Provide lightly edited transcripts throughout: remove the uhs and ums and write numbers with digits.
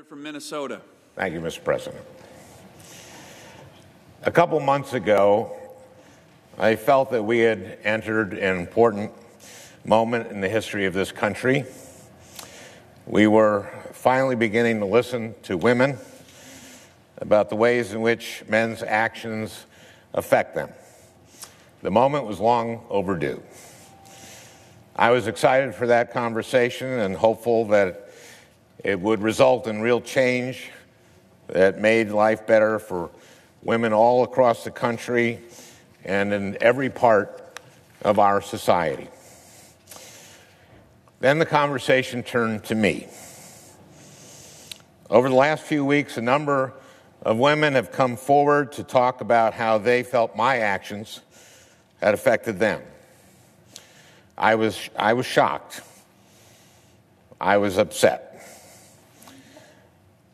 Senator from Minnesota. Thank you, Mr. President. A couple months ago, I felt that we had entered an important moment in the history of this country. We were finally beginning to listen to women about the ways in which men's actions affect them. The moment was long overdue. I was excited for that conversation and hopeful that it would result in real change that made life better for women all across the country and in every part of our society. Then the conversation turned to me. Over the last few weeks, a number of women have come forward to talk about how they felt my actions had affected them. I was shocked. I was upset.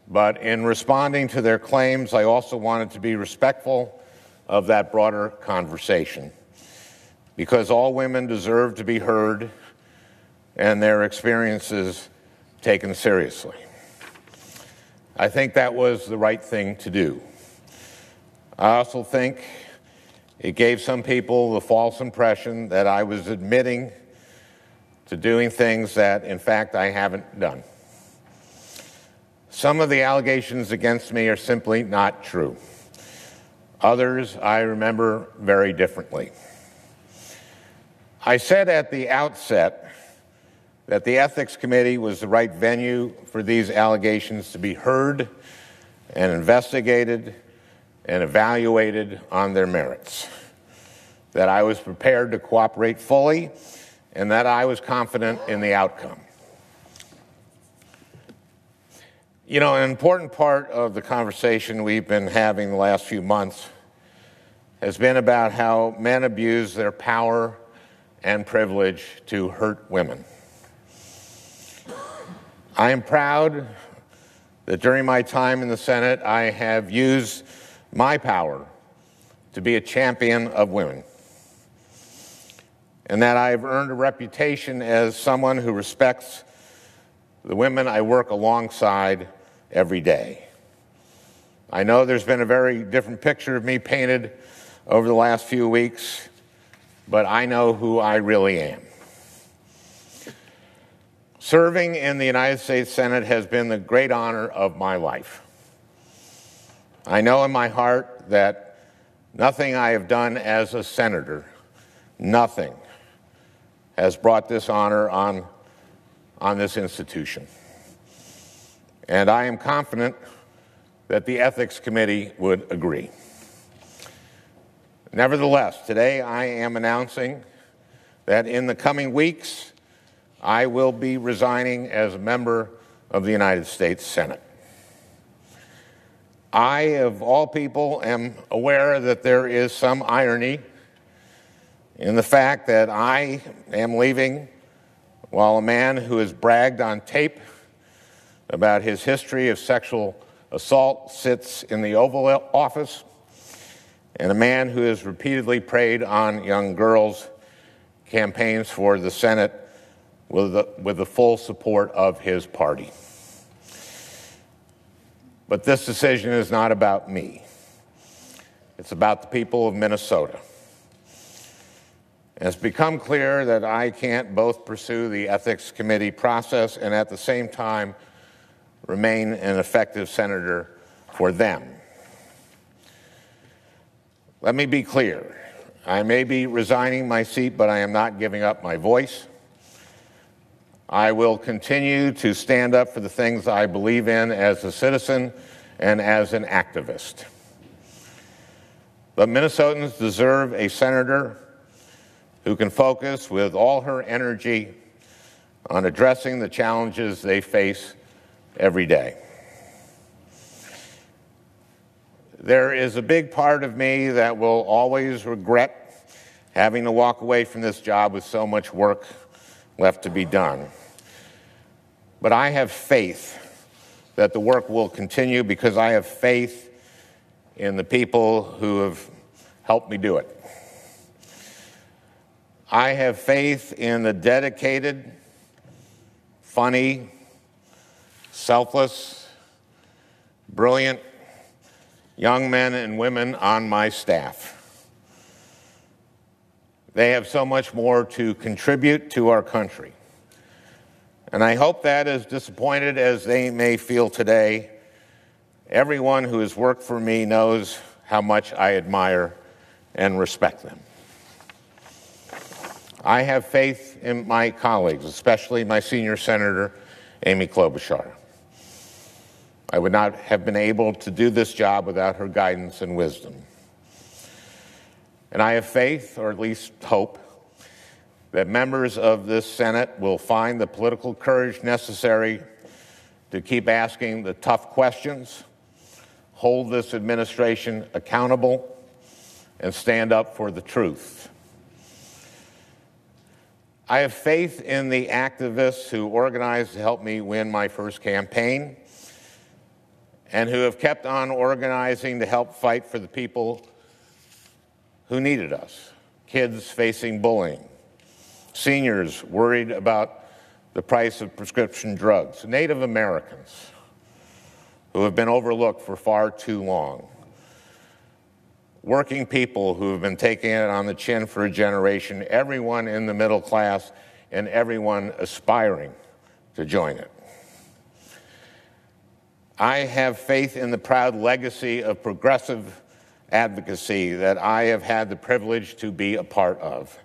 But in responding to their claims, I also wanted to be respectful of that broader conversation, because all women deserve to be heard and their experiences taken seriously. I think that was the right thing to do. I also think it gave some people the false impression that I was admitting to doing things that, in fact, I haven't done. Some of the allegations against me are simply not true. Others I remember very differently. I said at the outset that the Ethics Committee was the right venue for these allegations to be heard and investigated and evaluated on their merits, that I was prepared to cooperate fully, and that I was confident in the outcome. You know, an important part of the conversation we've been having the last few months has been about how men abuse their power and privilege to hurt women. I am proud that during my time in the Senate, I have used my power to be a champion of women, and that I have earned a reputation as someone who respects the women I work alongside every day. I know there's been a very different picture of me painted over the last few weeks, but I know who I really am. Serving in the United States Senate has been the great honor of my life. I know in my heart that nothing I have done as a senator, nothing, has brought this honor on this institution. And I am confident that the Ethics Committee would agree. Nevertheless, today I am announcing that in the coming weeks, I will be resigning as a member of the United States Senate. I, of all people, am aware that there is some irony in the fact that I am leaving while a man who has bragged on tape about his history of sexual assault sits in the Oval Office, and a man who has repeatedly preyed on young girls campaigns for the Senate with the full support of his party. But this decision is not about me. It's about the people of Minnesota. It's become clear that I can't both pursue the Ethics Committee process and at the same time remain an effective senator for them. Let me be clear. I may be resigning my seat, but I am not giving up my voice. I will continue to stand up for the things I believe in as a citizen and as an activist. But Minnesotans deserve a senator who can focus with all her energy on addressing the challenges they face every day. There is a big part of me that will always regret having to walk away from this job with so much work left to be done. But I have faith that the work will continue because I have faith in the people who have helped me do it. I have faith in the dedicated, funny, selfless, brilliant young men and women on my staff. They have so much more to contribute to our country. And I hope that, as disappointed as they may feel today, everyone who has worked for me knows how much I admire and respect them. I have faith in my colleagues, especially my senior senator, Amy Klobuchar. I would not have been able to do this job without her guidance and wisdom. And I have faith, or at least hope, that members of this Senate will find the political courage necessary to keep asking the tough questions, hold this administration accountable, and stand up for the truth. I have faith in the activists who organized to help me win my first campaign and who have kept on organizing to help fight for the people who needed us. Kids facing bullying, seniors worried about the price of prescription drugs, Native Americans who have been overlooked for far too long, working people who have been taking it on the chin for a generation, everyone in the middle class, and everyone aspiring to join it. I have faith in the proud legacy of progressive advocacy that I have had the privilege to be a part of.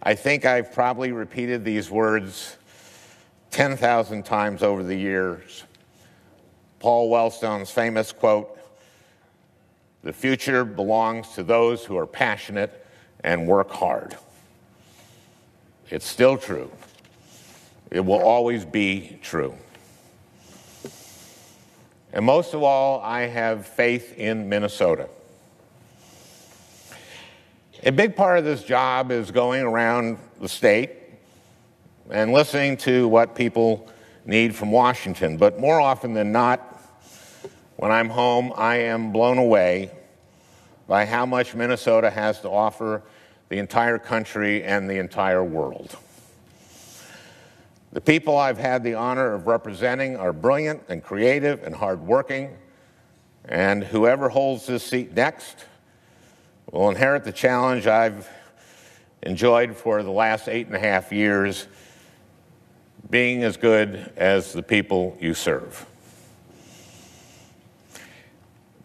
I think I've probably repeated these words 10,000 times over the years. Paul Wellstone's famous quote, "The future belongs to those who are passionate and work hard." It's still true. It will always be true. And most of all, I have faith in Minnesota. A big part of this job is going around the state and listening to what people need from Washington. But more often than not, when I'm home, I am blown away by how much Minnesota has to offer the entire country and the entire world. The people I've had the honor of representing are brilliant and creative and hardworking, and whoever holds this seat next will inherit the challenge I've enjoyed for the last 8.5 years, being as good as the people you serve.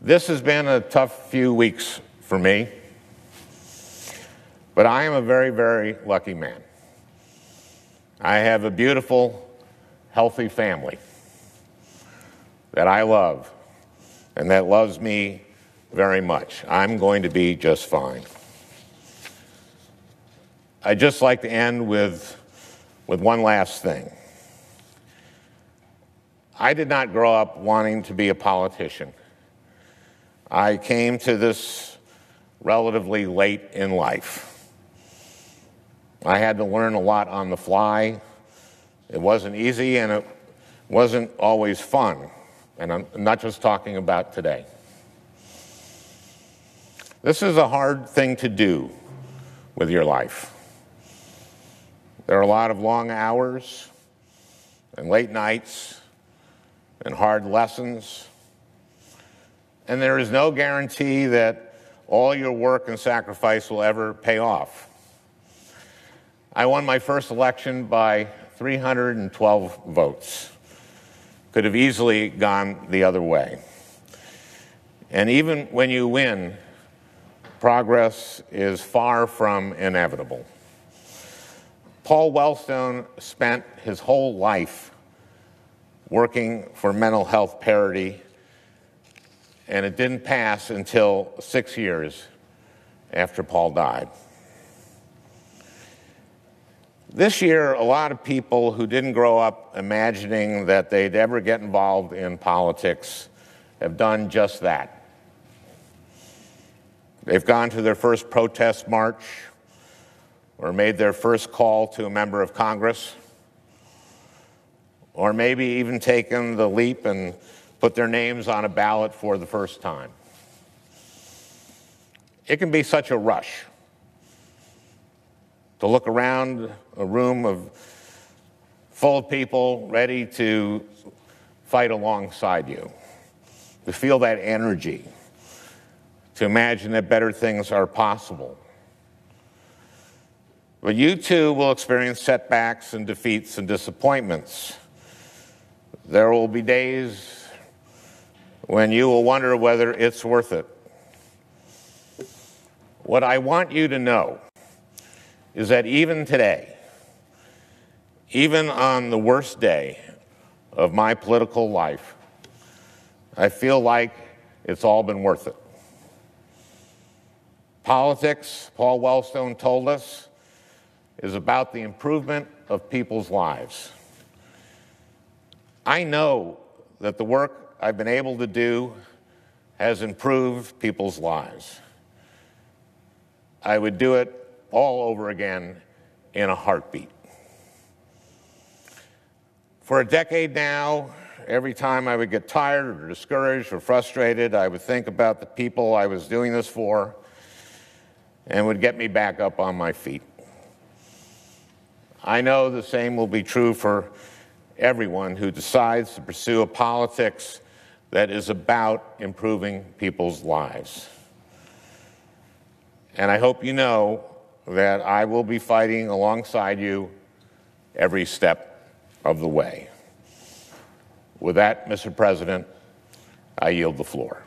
This has been a tough few weeks for me, but I am a very, very lucky man. I have a beautiful, healthy family that I love and that loves me very much. I'm going to be just fine. I'd just like to end with one last thing. I did not grow up wanting to be a politician. I came to this relatively late in life. I had to learn a lot on the fly. It wasn't easy and it wasn't always fun. And I'm not just talking about today. This is a hard thing to do with your life. There are a lot of long hours and late nights and hard lessons. And there is no guarantee that all your work and sacrifice will ever pay off. I won my first election by 312 votes. Could have easily gone the other way. And even when you win, progress is far from inevitable. Paul Wellstone spent his whole life working for mental health parity, and it didn't pass until 6 years after Paul died. This year, a lot of people who didn't grow up imagining that they'd ever get involved in politics have done just that. They've gone to their first protest march or made their first call to a member of Congress, or maybe even taken the leap and put their names on a ballot for the first time. It can be such a rush to look around a room full of people ready to fight alongside you. to feel that energy, to imagine that better things are possible. But you too will experience setbacks and defeats and disappointments. There will be days when you will wonder whether it's worth it. What I want you to know is that even today, even on the worst day of my political life, I feel like it's all been worth it. Politics, Paul Wellstone told us, is about the improvement of people's lives. I know that the work I've been able to do has improved people's lives. I would do it all over again in a heartbeat. For a decade now, every time I would get tired or discouraged or frustrated, I would think about the people I was doing this for and would get me back up on my feet. I know the same will be true for everyone who decides to pursue a politics that is about improving people's lives. And I hope you know that I will be fighting alongside you every step of the way. With that, Mr. President, I yield the floor.